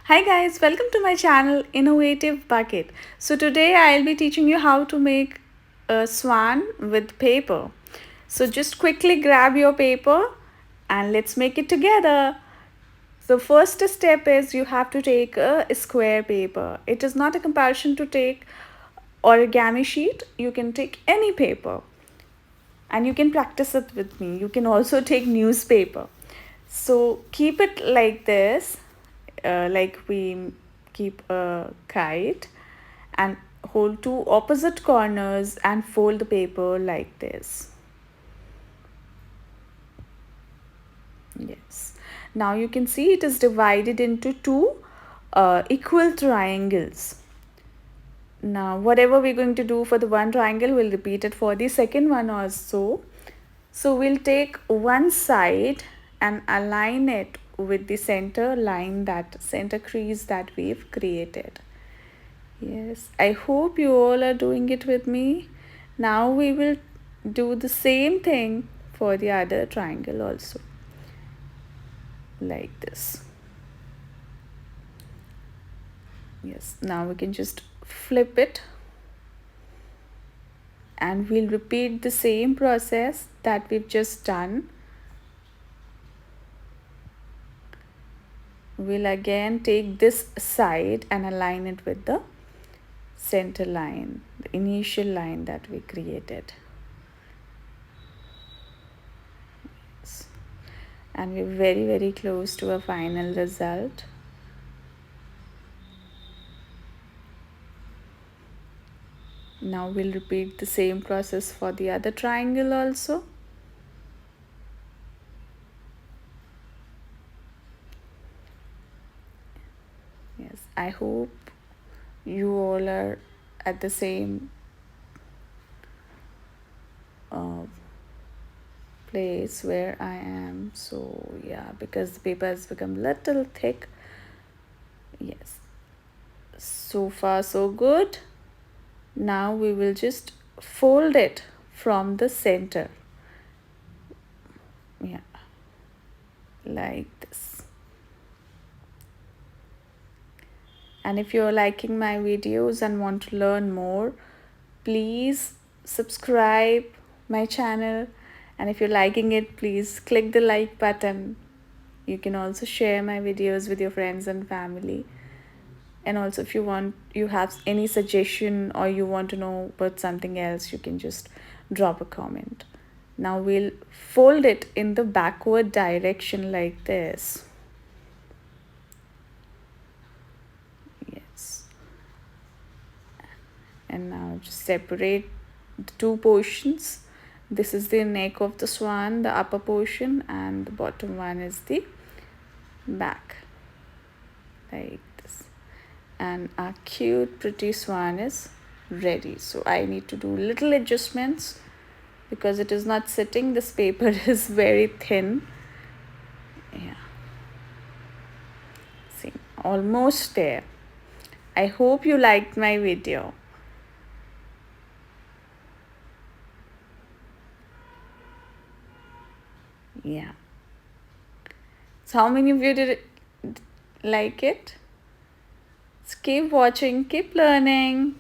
Hi guys, welcome to my channel Innovative Bucket. So today I'll be teaching you how to make a swan with paper. So just quickly grab your paper and let's make it together. The first step is you have to take a square paper. It is not a compulsion to take origami sheet. You can take any paper and you can practice it with me. You can also take newspaper. So keep it like this, like we keep a kite, and hold two opposite corners and fold the paper like this. Yes. Now you can see it is divided into two equal triangles. Now whatever we're going to do for the one triangle, we'll repeat it for the second one also. So we'll take one side and align it with the center line, that center crease that we've created. Yes, I hope you all are doing it with me. Now we will do the same thing for the other triangle also, like this. Yes, now we can just flip it and we'll repeat the same process that we've just done. We'll again take this side and align it with the center line, the initial line that we created. Yes. And we're very close to a final result. Now we'll repeat the same process for the other triangle also. Yes, I hope you all are at the same place where I am. So yeah, because the paper has become little thick. Yes, so far so good. Now we will just fold it from the center. Yeah, like this. And if you're liking my videos and want to learn more, please subscribe my channel, and if you're liking it, please click the like button. You can also share my videos with your friends and family. And also if you have any suggestion or you want to know about something else, you can just drop a comment. Now we'll fold it in the backward direction like this. Yes. And now just separate the two portions. This is the neck of the swan, the upper portion, and the bottom one is the back, like this. And our cute pretty swan is ready. So I need to do little adjustments because it is not sitting. This paper is very thin. Yeah, see, almost there. I hope you liked my video. Yeah, so how many of you did like it? So keep watching, keep learning.